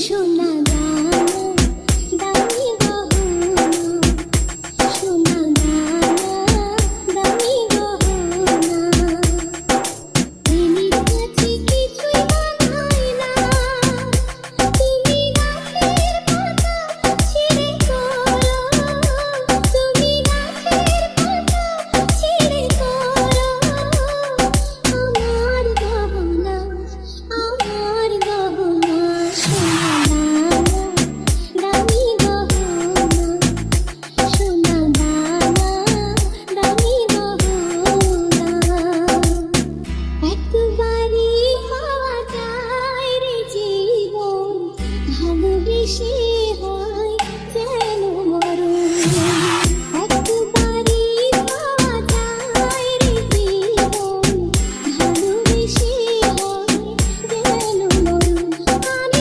সোনা দানা দামি গহনা, সোনা দানা দামি গহনা, প্রেমের কাছে কিছুই মানায় না, তুমি গাছের পাতা ছিঁড়ে করো, তুমি গাছের পাতা ছিঁড়ে করো, আমার গহনা, আমার গহনা, সোনা দানা দামি গহনা, সোনা দানা দামি গহনা। একবারই পাওয়া যায় রে জীবন, ভালোবেসে